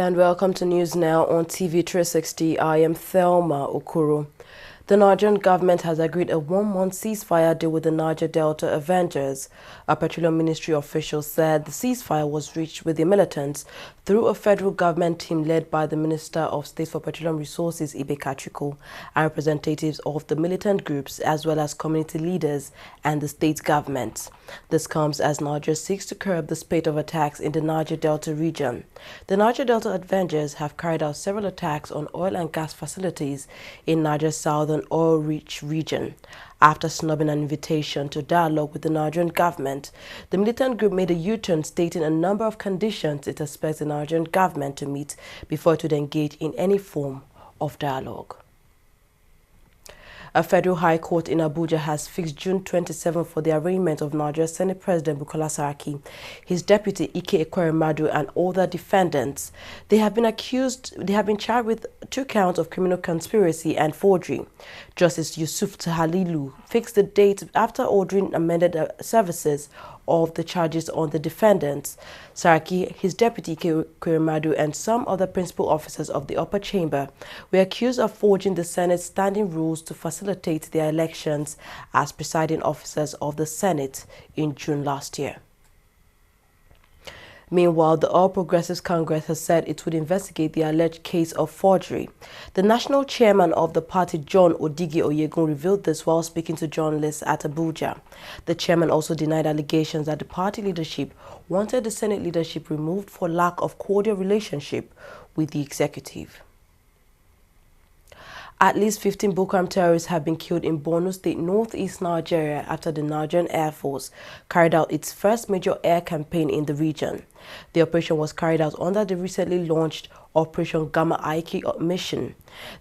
and welcome to News Now on TV360. I am Thelma Okoro. The Nigerian government has agreed a one-month ceasefire deal with the Niger Delta Avengers. A Petroleum Ministry official said the ceasefire was reached with the militants through a federal government team led by the Minister of State for Petroleum Resources, Ibe Kachiko, and representatives of the militant groups as well as community leaders and the state government. This comes as Niger seeks to curb the spate of attacks in the Niger Delta region. The Niger Delta Avengers have carried out several attacks on oil and gas facilities in Niger's southern oil-rich region. After snubbing an invitation to dialogue with the Nigerian government, the militant group made a U-turn stating a number of conditions it expects the Nigerian government to meet before it would engage in any form of dialogue. A federal high court in Abuja has fixed June 27 for the arraignment of Nigeria's Senate President Bukola Saraki, his deputy Ike Ekweremadu, and other defendants. They have been charged with 2 counts of criminal conspiracy and forgery. Justice Yusuf Tahalilu fixed the date after ordering amended services of the charges on the defendants. Saraki, his deputy Ekweremadu, and some other principal officers of the upper chamber were accused of forging the Senate's standing rules to facilitate their elections as presiding officers of the Senate in June last year. Meanwhile, the All Progressives Congress has said it would investigate the alleged case of forgery. The national chairman of the party, John Odigi Oyegun, revealed this while speaking to journalists at Abuja. The chairman also denied allegations that the party leadership wanted the Senate leadership removed for lack of cordial relationship with the executive. At least 15 Boko Haram terrorists have been killed in Borno State, northeast Nigeria, after the Nigerian Air Force carried out its first major air campaign in the region. The operation was carried out under the recently launched Operation Gamma Aiki mission.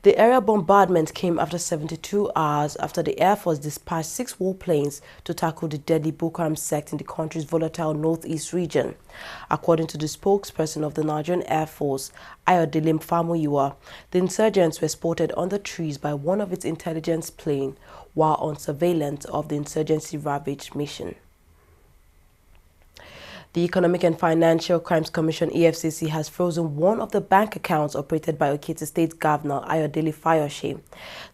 The area bombardment came after 72 hours after the Air Force dispatched 6 warplanes to tackle the deadly Boko Haram sect in the country's volatile northeast region. According to the spokesperson of the Nigerian Air Force, Ayodele Famuyiwa, the insurgents were spotted on the trees by one of its intelligence planes while on surveillance of the insurgency-ravaged mission. The Economic and Financial Crimes Commission (EFCC) has frozen one of the bank accounts operated by Ekiti State Governor Ayodele Fayose.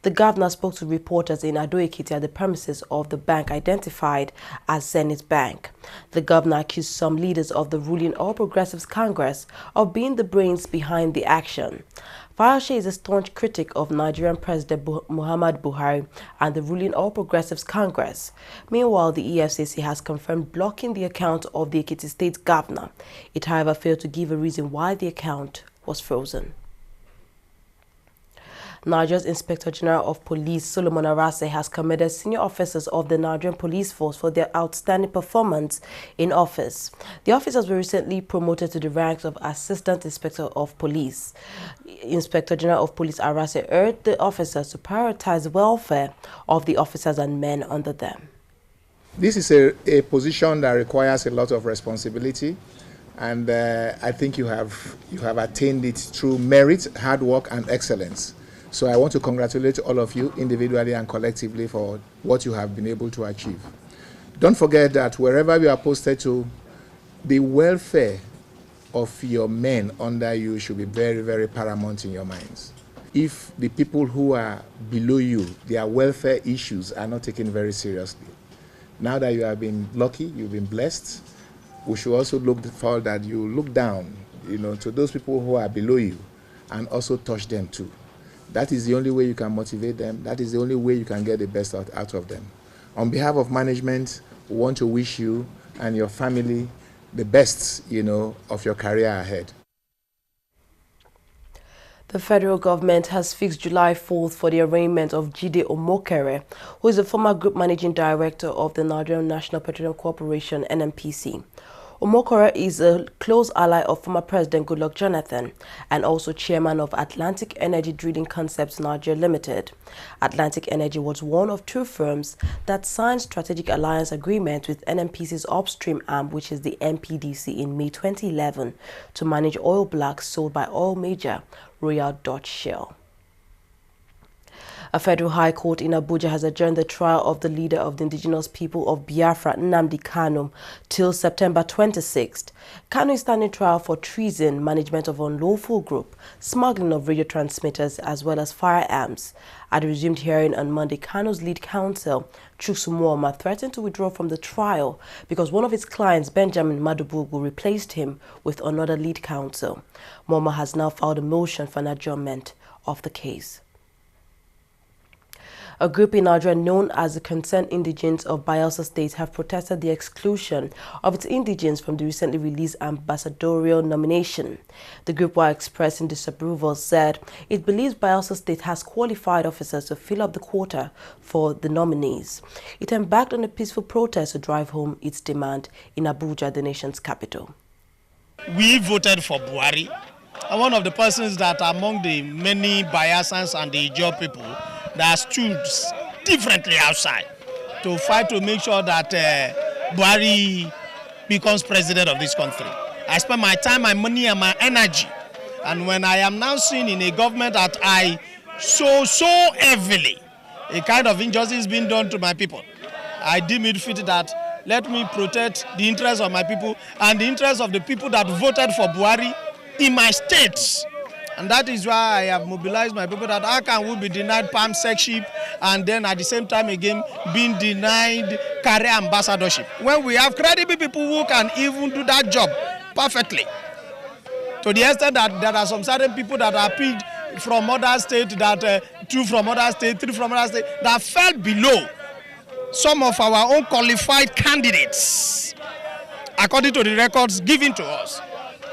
The governor spoke to reporters in Ado-Ekiti at the premises of the bank identified as Zenith Bank. The governor accused some leaders of the ruling All Progressives Congress of being the brains behind the action. Fayose is a staunch critic of Nigerian President Muhammadu Buhari and the ruling All Progressives Congress. Meanwhile, the EFCC has confirmed blocking the account of the Ekiti State Governor. It, however, failed to give a reason why the account was frozen. Nigeria's Inspector General of Police, Solomon Arase, has commended senior officers of the Nigerian Police Force for their outstanding performance in office. The officers were recently promoted to the ranks of Assistant Inspector of Police. Inspector General of Police Arase urged the officers to prioritize the welfare of the officers and men under them. This is a position that requires a lot of responsibility, and I think you have attained it through merit, hard work, and excellence. So I want to congratulate all of you individually and collectively for what you have been able to achieve. Don't forget that wherever you are posted to, the welfare of your men under you should be very, very paramount in your minds. If the people who are below you, their welfare issues are not taken very seriously. Now that you have been lucky, you've been blessed, we should also look for that you look down, to those people who are below you and also touch them too. That is the only way you can motivate them. That is the only way you can get the best out of them. On behalf of management, we want to wish you and your family the best, of your career ahead. The federal government has fixed July 4th for the arraignment of Jide Omokere, who is the former group managing director of the Nigerian National Petroleum Corporation, NNPC. Omokere is a close ally of former President Goodluck Jonathan and also chairman of Atlantic Energy Drilling Concepts Nigeria Limited. Atlantic Energy was one of 2 firms that signed strategic alliance agreement with NNPC's upstream arm, which is the MPDC, in May 2011 to manage oil blocks sold by oil major Royal Dutch Shell. A federal high court in Abuja has adjourned the trial of the leader of the indigenous people of Biafra, Nnamdi Kanu, till September 26th. Kanu is standing trial for treason, management of unlawful group, smuggling of radio transmitters, as well as firearms. At the resumed hearing on Monday, Kanu's lead counsel, Chuks Muoma, threatened to withdraw from the trial because one of his clients, Benjamin Madubugu, replaced him with another lead counsel. Muoma has now filed a motion for an adjournment of the case. A group in Nigeria known as the Concerned Indigents of Bayelsa State have protested the exclusion of its indigents from the recently released ambassadorial nomination. The group, while expressing disapproval, said it believes Bayelsa State has qualified officers to fill up the quota for the nominees. It embarked on a peaceful protest to drive home its demand in Abuja, the nation's capital. We voted for Buhari. I'm one of the persons that are among the many Bayelsans and the Ijaw people that stood differently outside to fight to make sure that Buhari becomes president of this country. I spend my time, my money, and my energy. And when I am now seeing in a government that I so heavily a kind of injustice being done to my people, I deem it fit that let me protect the interests of my people and the interests of the people that voted for Buhari in my states. And that is why I have mobilized my people that how can we be denied palm secship and then at the same time again being denied career ambassadorship when we have credible people who can even do that job perfectly. To the extent that there are some certain people that are picked from other states, that two from other states, three from other states, that fell below some of our own qualified candidates according to the records given to us.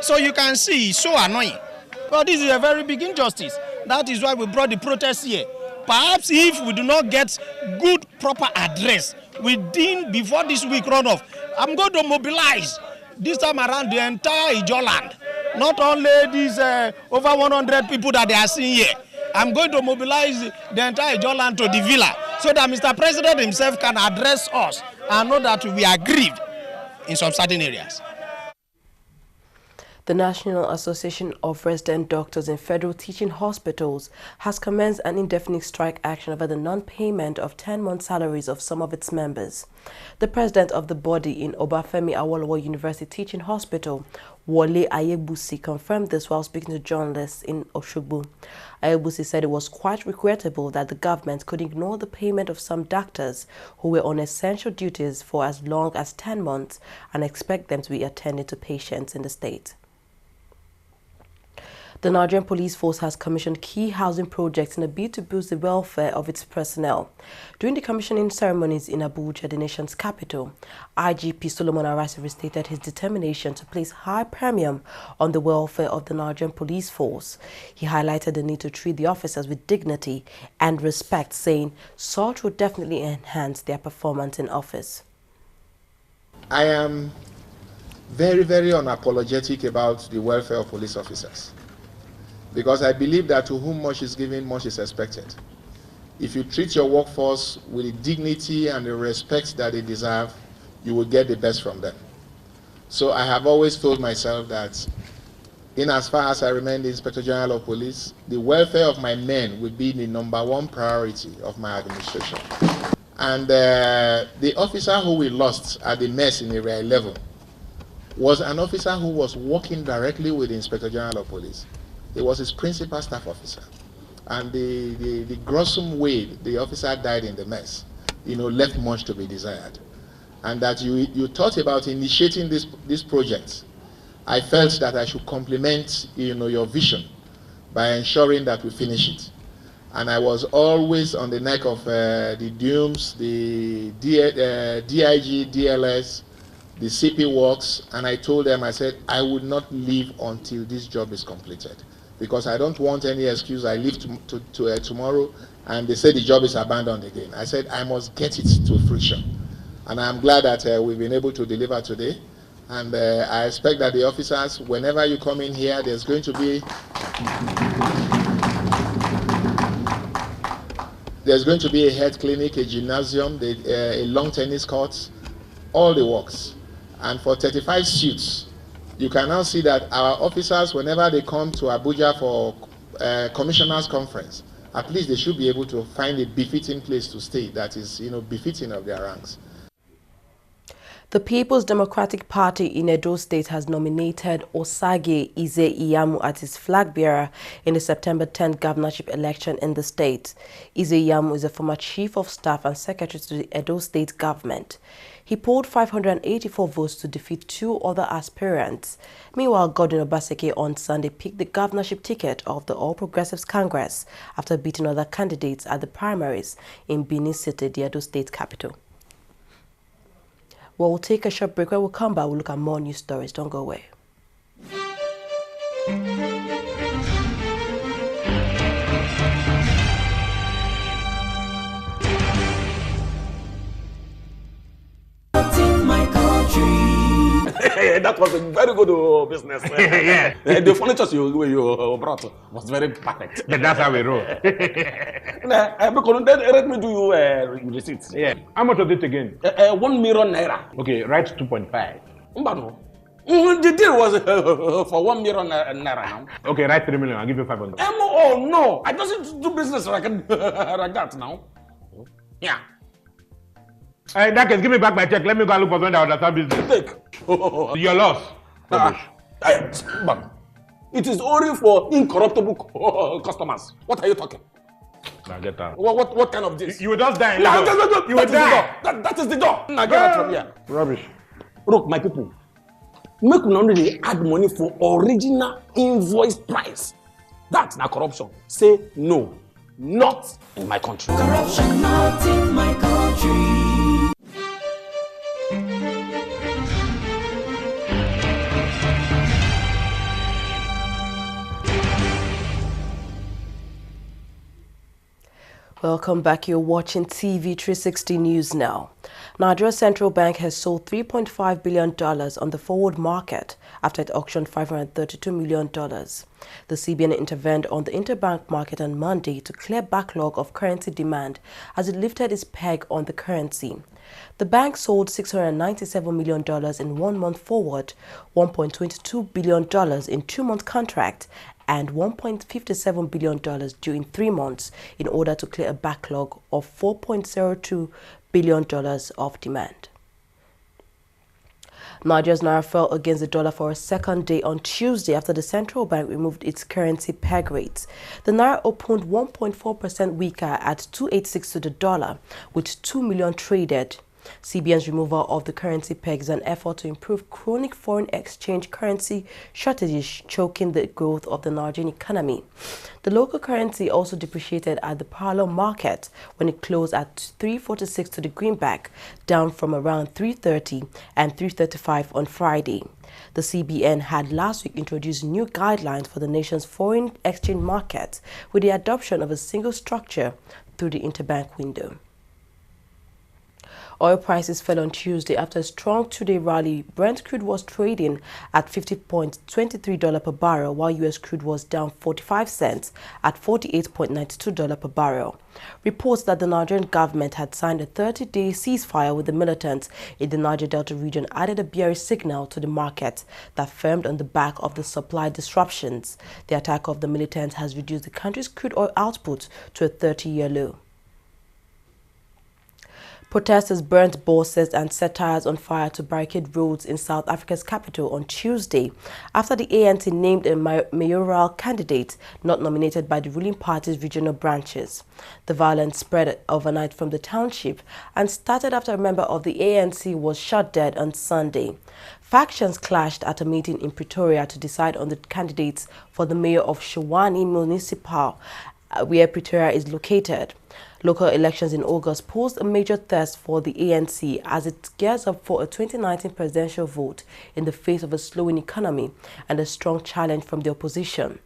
So you can see it's so annoying. But this is a very big injustice. That is why we brought the protest here. Perhaps if we do not get good, proper address within, before this week run off, I'm going to mobilize this time around the entire Ijaw land. Not only these over 100 people that they are seeing here. I'm going to mobilize the entire Ijaw land to the villa so that Mr. President himself can address us and know that we are grieved in some certain areas. The National Association of Resident Doctors in Federal Teaching Hospitals has commenced an indefinite strike action over the non-payment of 10-month salaries of some of its members. The president of the body in Obafemi Awolowo University Teaching Hospital, Wole Ayebusi, confirmed this while speaking to journalists in Oshogbo. Ayebusi said it was quite regrettable that the government could ignore the payment of some doctors who were on essential duties for as long as 10 months and expect them to be attending to patients in the state. The Nigerian Police Force has commissioned key housing projects in a bid to boost the welfare of its personnel. During the commissioning ceremonies in Abuja, the nation's capital, IGP Solomon Arase restated his determination to place high premium on the welfare of the Nigerian Police Force. He highlighted the need to treat the officers with dignity and respect, saying such would definitely enhance their performance in office. I am very, very unapologetic about the welfare of police officers, because I believe that to whom much is given, much is expected. If you treat your workforce with the dignity and the respect that they deserve, you will get the best from them. So I have always told myself that in as far as I remain the Inspector General of Police, the welfare of my men will be the #1 priority of my administration. And the officer who we lost at the mess in Area 11 was an officer who was working directly with the Inspector General of Police. He was his principal staff officer. And the gruesome way the officer died in the mess, left much to be desired. And that you thought about initiating this project. I felt that I should complement, your vision by ensuring that we finish it. And I was always on the neck of the DUMS, the DIG, DLS, the CP works, and I told them, I said, I would not leave until this job is completed, because I don't want any excuse. I leave tomorrow and they say the job is abandoned again. I said I must get it to fruition, and I'm glad that we've been able to deliver today. And I expect that the officers, whenever you come in here, there's going to be a health clinic, a gymnasium, a long tennis court, all the works. And for 35 suits, you can now see that our officers, whenever they come to Abuja for commissioners' conference, at least they should be able to find a befitting place to stay that is, befitting of their ranks. The People's Democratic Party in Edo State has nominated Osage Ize Iyamu as its flag bearer in the September 10th governorship election in the state. Ize Iyamu is a former chief of staff and secretary to the Edo State government. He polled 584 votes to defeat two other aspirants. Meanwhile, Godwin Obaseki on Sunday picked the governorship ticket of the All Progressives Congress after beating other candidates at the primaries in Benin City, the Edo State capital. Well, we'll take a short break. When we come back, we'll look at more news stories. Don't go away. That was a very good business. Yeah. The furniture you brought was very perfect. But that's how we roll. Because let me do you receipts. Yeah. How much was it again? 1 million naira. Okay, write 2.5. Mbano. The deal was for 1 million naira now. Okay, write 3 million. I'll give you 500. Oh no, I don't do business like that now. Yeah. In that case, give me back my check. Let me go and look for someone that understand business. Take. Your loss. Rubbish. But it is only for incorruptible customers. What are you talking? Now get out. What kind of this? You will just die. No, You will die. That is the door. Now get out from here. Rubbish. Look, my people, make we only add money for original invoice price. That's not corruption. Say no, not in my country. Corruption not in my country. Welcome back. You're watching TV360 News now. Nigeria's central bank has sold $3.5 billion on the forward market after it auctioned $532 million. The CBN intervened on the interbank market on Monday to clear backlog of currency demand as it lifted its peg on the currency. The bank sold $697 million in 1 month forward, $1.22 billion in 2-month contract, and $1.57 billion during 3 months in order to clear a backlog of $4.02 billion of demand. Nigeria's naira fell against the dollar for a second day on Tuesday after the central bank removed its currency peg rates. The naira opened 1.4% weaker at 286 to the dollar, with 2 million traded. CBN's removal of the currency peg is an effort to improve chronic foreign exchange currency shortages choking the growth of the Nigerian economy. The local currency also depreciated at the parallel market when it closed at 346 to the greenback, down from around 330 and 335 on Friday. The CBN had last week introduced new guidelines for the nation's foreign exchange market with the adoption of a single structure through the interbank window. Oil prices fell on Tuesday after a strong two-day rally. Brent crude was trading at $50.23 per barrel, while U.S. crude was down 45 cents at $48.92 per barrel. Reports that the Nigerian government had signed a 30-day ceasefire with the militants in the Niger Delta region added a bearish signal to the market that firmed on the back of the supply disruptions. The attack of the militants has reduced the country's crude oil output to a 30-year low. Protesters burnt buses and set tires on fire to barricade roads in South Africa's capital on Tuesday after the ANC named a mayoral candidate not nominated by the ruling party's regional branches. The violence spread overnight from the township and started after a member of the ANC was shot dead on Sunday. Factions clashed at a meeting in Pretoria to decide on the candidates for the mayor of Shawani Municipal, where Pretoria is located. Local elections in August posed a major test for the ANC as it gears up for a 2019 presidential vote in the face of a slowing economy and a strong challenge from the opposition.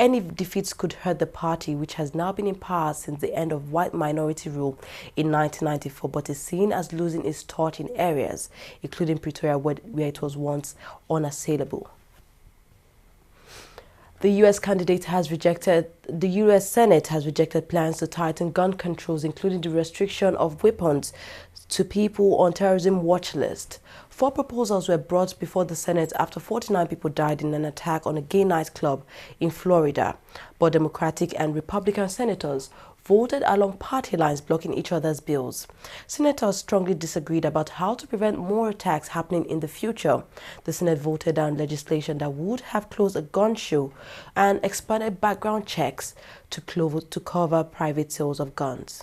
Any defeats could hurt the party, which has now been in power since the end of white minority rule in 1994, but is seen as losing its torch in areas, including Pretoria, where it was once unassailable. The U.S. Senate has rejected plans to tighten gun controls, including the restriction of weapons to people on terrorism watch list. 4 proposals were brought before the Senate after 49 people died in an attack on a gay nightclub in Florida. But Democratic and Republican senators voted along party lines, blocking each other's bills. Senators strongly disagreed about how to prevent more attacks happening in the future. The Senate voted down legislation that would have closed a gun show and expanded background checks to cover private sales of guns.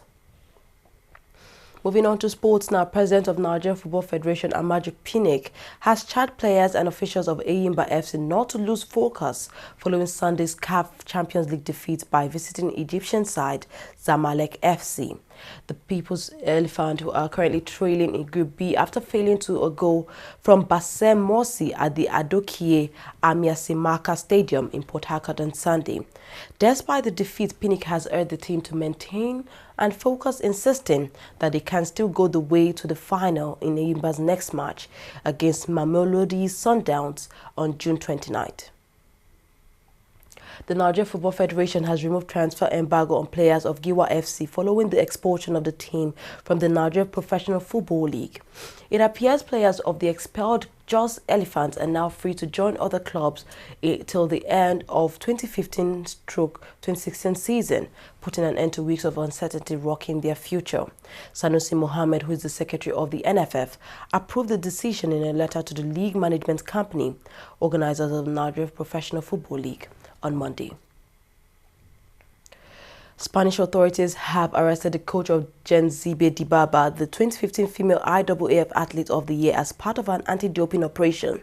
Moving on to sports now, President of Nigerian Football Federation Amaju Pinnick has charged players and officials of Eyimba FC not to lose focus following Sunday's CAF Champions League defeat by visiting Egyptian side Zamalek FC. The People's Elephant, who are currently trailing in Group B after failing to a goal from Bassem Morsi at the Adokie Amiasimaka Stadium in Port Harcourt on Sunday. Despite the defeat, Pinnick has urged the team to maintain and focus, insisting that they can still go the way to the final in Eyimba's next match against Mamelodi Sundowns on June 29th. The Nigerian Football Federation has removed transfer embargo on players of Giwa FC following the expulsion of the team from the Nigerian Professional Football League. It appears players of the expelled Jos Elephants are now free to join other clubs till the end of 2015-2016 season, putting an end to weeks of uncertainty rocking their future. Sanusi Mohammed, who is the secretary of the NFF, approved the decision in a letter to the league management company, organizers of the Nigerian Professional Football League, on Monday. Spanish authorities have arrested the coach of Genzibe Dibaba, the 2015 Female IAAF Athlete of the Year, as part of an anti-doping operation.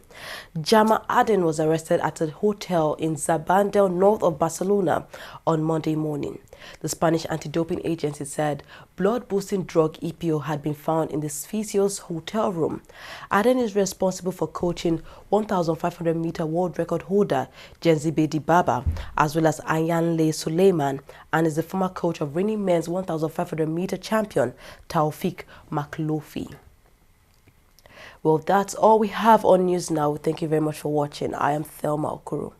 Jama Aden was arrested at a hotel in Zabandel, north of Barcelona, on Monday morning. The Spanish anti-doping agency said blood-boosting drug EPO had been found in the Sficios hotel room. Aden is responsible for coaching 1,500-meter world record holder Genzibe Dibaba, as well as Ayanle Suleiman, and is the former coach of reigning men's 1,500-meter champion Taufik Maklofi. Well, that's all we have on News Now. Thank you very much for watching. I am Thelma Okoro.